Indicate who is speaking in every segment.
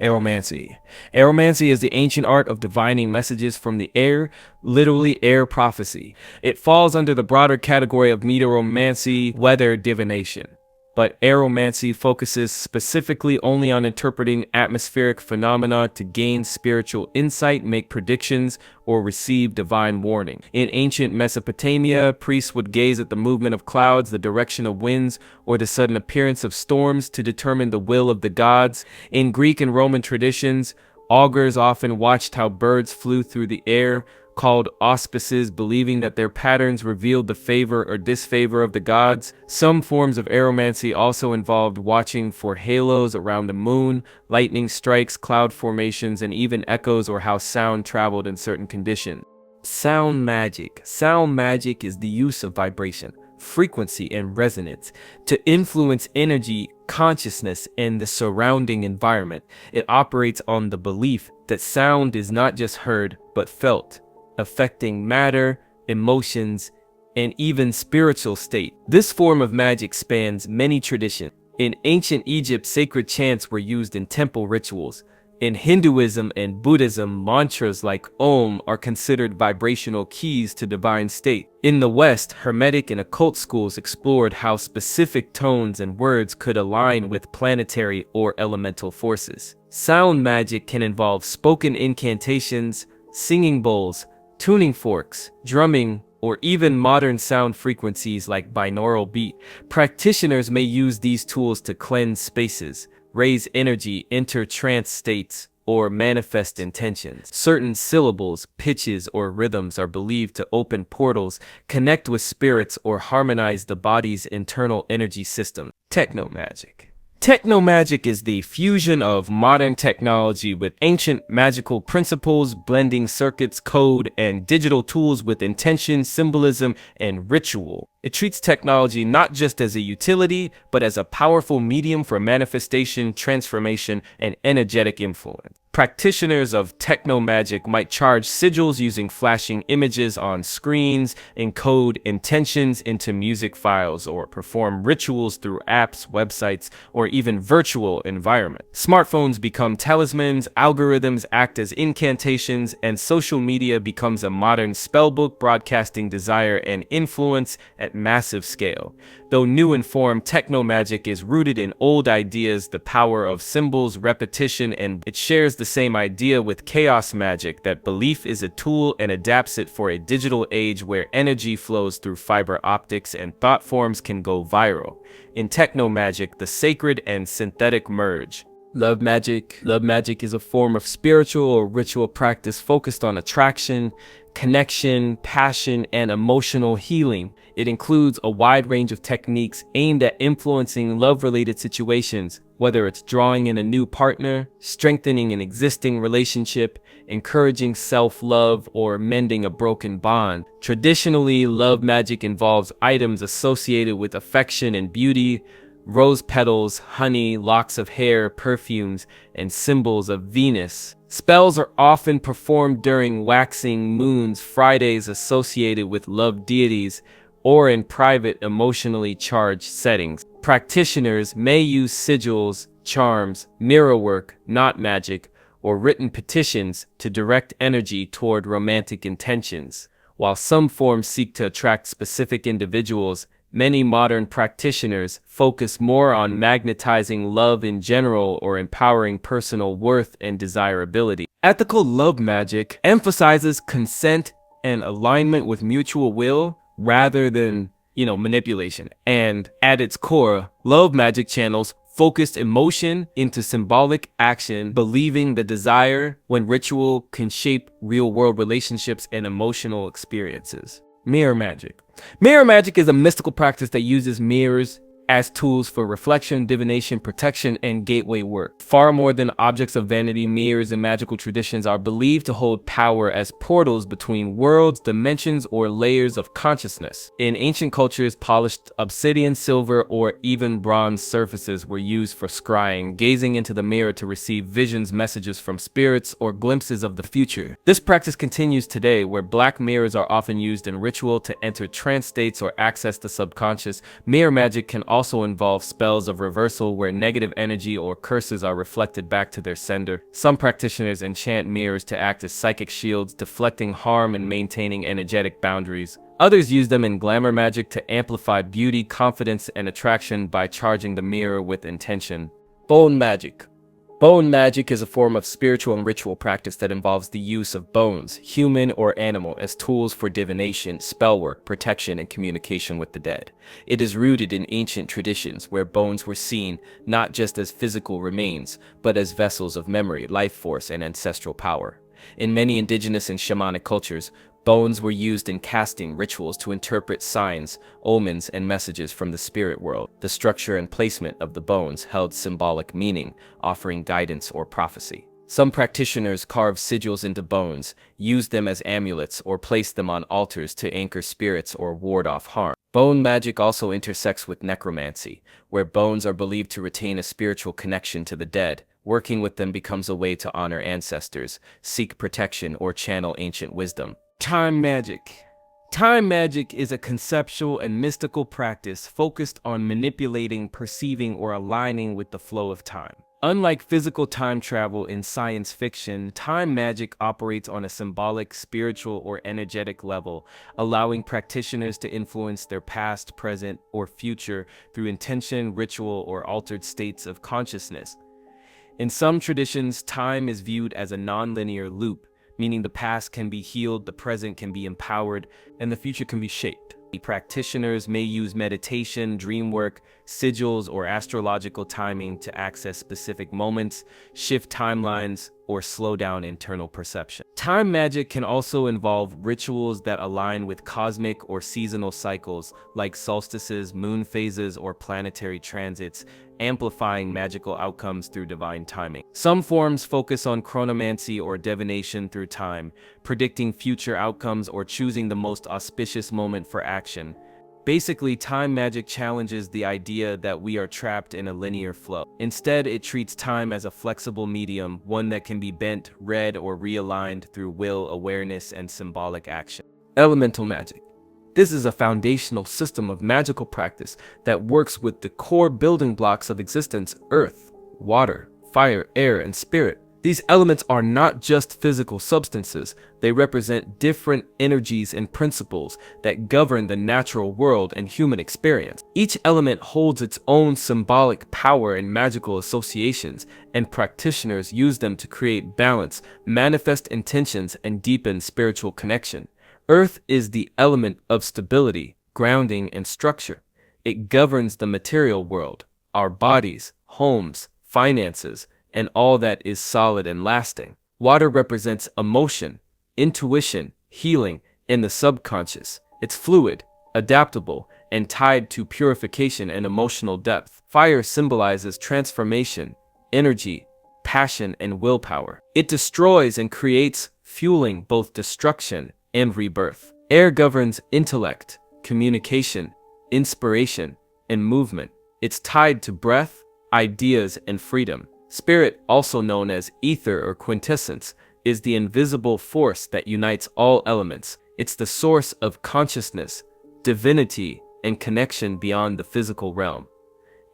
Speaker 1: Aeromancy. Aeromancy is the ancient art of divining messages from the air, literally air prophecy. It falls under the broader category of meteoromancy, weather divination. But aeromancy focuses specifically only on interpreting atmospheric phenomena to gain spiritual insight, make predictions, or receive divine warning. In ancient Mesopotamia, priests would gaze at the movement of clouds, the direction of winds, or the sudden appearance of storms to determine the will of the gods. In Greek and Roman traditions, augurs often watched how birds flew through the air, called auspices, believing that their patterns revealed the favor or disfavor of the gods. Some forms of aeromancy also involved watching for halos around the moon, lightning strikes, cloud formations, and even echoes or how sound traveled in certain conditions. Sound magic. Sound magic is the use of vibration, frequency, and resonance to influence energy, consciousness, and the surrounding environment. It operates on the belief that sound is not just heard but felt, affecting matter, emotions, and even spiritual state. This form of magic spans many traditions. In ancient Egypt, sacred chants were used in temple rituals. In Hinduism and Buddhism, mantras like Om are considered vibrational keys to divine state. In the West, Hermetic and occult schools explored how specific tones and words could align with planetary or elemental forces. Sound magic can involve spoken incantations, singing bowls, tuning forks, drumming, or even modern sound frequencies like binaural beat. Practitioners may use these tools to cleanse spaces, raise energy, enter trance states, or manifest intentions. Certain syllables, pitches, or rhythms are believed to open portals, connect with spirits, or harmonize the body's internal energy system. Technomagic. Technomagic is the fusion of modern technology with ancient magical principles, blending circuits, code, and digital tools with intention, symbolism, and ritual. It treats technology not just as a utility, but as a powerful medium for manifestation, transformation, and energetic influence. Practitioners of technomagic might charge sigils using flashing images on screens, encode intentions into music files, or perform rituals through apps, websites, or even virtual environments. Smartphones become talismans, algorithms act as incantations, and social media becomes a modern spellbook broadcasting desire and influence at massive scale. Though new and formed, technomagic is rooted in old ideas, the power of symbols, repetition, and it shares the same idea with chaos magic, that belief is a tool and adapts it for a digital age where energy flows through fiber optics and thought forms can go viral. In technomagic, the sacred and synthetic merge. Love magic. Love magic is a form of spiritual or ritual practice focused on attraction, connection, passion, and emotional healing. It includes a wide range of techniques aimed at influencing love-related situations, whether it's drawing in a new partner, strengthening an existing relationship, encouraging self-love, or mending a broken bond. Traditionally, love magic involves items associated with affection and beauty, rose petals, honey, locks of hair, perfumes, and symbols of Venus. Spells are often performed during waxing moons, Fridays associated with love deities, or in private, emotionally charged settings. Practitioners may use sigils, charms, mirror work, knot magic, or written petitions to direct energy toward romantic intentions. While some forms seek to attract specific individuals, many modern practitioners focus more on magnetizing love in general or empowering personal worth and desirability. Ethical love magic emphasizes consent and alignment with mutual will rather than, manipulation. And at its core, love magic channels focused emotion into symbolic action, believing the desire when ritual can shape real-world relationships and emotional experiences. Mirror magic. Mirror magic is a mystical practice that uses mirrors as tools for reflection, divination, protection, and gateway work. Far more than objects of vanity, mirrors in magical traditions are believed to hold power as portals between worlds, dimensions, or layers of consciousness. In ancient cultures, polished obsidian, silver, or even bronze surfaces were used for scrying, gazing into the mirror to receive visions, messages from spirits, or glimpses of the future. This practice continues today, where black mirrors are often used in ritual to enter trance states or access the subconscious. Mirror magic can also also involve spells of reversal where negative energy or curses are reflected back to their sender. Some practitioners enchant mirrors to act as psychic shields, deflecting harm and maintaining energetic boundaries. Others use them in glamour magic to amplify beauty, confidence, and attraction by charging the mirror with intention. Bone magic. Bone magic is a form of spiritual and ritual practice that involves the use of bones, human or animal, as tools for divination, spellwork, protection, and communication with the dead. It is rooted in ancient traditions where bones were seen not just as physical remains, but as vessels of memory, life force, and ancestral power. In many indigenous and shamanic cultures, bones were used in casting rituals to interpret signs, omens, and messages from the spirit world. The structure and placement of the bones held symbolic meaning, offering guidance or prophecy. Some practitioners carve sigils into bones, use them as amulets, or place them on altars to anchor spirits or ward off harm. Bone magic also intersects with necromancy, where bones are believed to retain a spiritual connection to the dead. Working with them becomes a way to honor ancestors, seek protection, or channel ancient wisdom. Time magic. Time magic is a conceptual and mystical practice focused on manipulating, perceiving, or aligning with the flow of time. Unlike physical time travel in science fiction, time magic operates on a symbolic, spiritual, or energetic level, allowing practitioners to influence their past, present, or future through intention, ritual, or altered states of consciousness. In some traditions, time is viewed as a non-linear loop, meaning the past can be healed, the present can be empowered, and the future can be shaped. Practitioners may use meditation, dream work, sigils, or astrological timing to access specific moments, shift timelines, or slow down internal perception. Time magic can also involve rituals that align with cosmic or seasonal cycles, like solstices, moon phases, or planetary transits, amplifying magical outcomes through divine timing. Some forms focus on chronomancy or divination through time, predicting future outcomes or choosing the most auspicious moment for action. Basically, time magic challenges the idea that we are trapped in a linear flow. Instead, it treats time as a flexible medium, one that can be bent, read, or realigned through will, awareness, and symbolic action. Elemental magic. This is a foundational system of magical practice that works with the core building blocks of existence: earth, water, fire, air, and spirit. These elements are not just physical substances, they represent different energies and principles that govern the natural world and human experience. Each element holds its own symbolic power and magical associations, and practitioners use them to create balance, manifest intentions, and deepen spiritual connection. Earth is the element of stability, grounding, and structure. It governs the material world, our bodies, homes, finances, and all that is solid and lasting. Water represents emotion, intuition, healing, and the subconscious. It's fluid, adaptable, and tied to purification and emotional depth. Fire symbolizes transformation, energy, passion, and willpower. It destroys and creates, fueling both destruction and rebirth. Air governs intellect, communication, inspiration, and movement. It's tied to breath, ideas, and freedom. Spirit, also known as ether or quintessence, is the invisible force that unites all elements. It's the source of consciousness, divinity, and connection beyond the physical realm.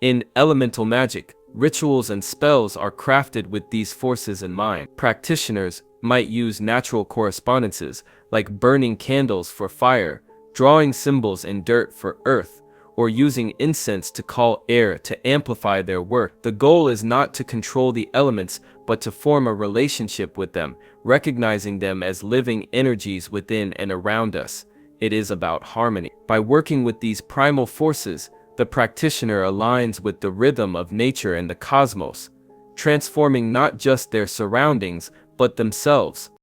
Speaker 1: In elemental magic, rituals and spells are crafted with these forces in mind. Practitioners might use natural correspondences, like burning candles for fire, drawing symbols in dirt for earth, or using incense to call air to amplify their work. The goal is not to control the elements, but to form a relationship with them, recognizing them as living energies within and around us. It is about harmony. By working with these primal forces, the practitioner aligns with the rhythm of nature and the cosmos, transforming not just their surroundings, but themselves.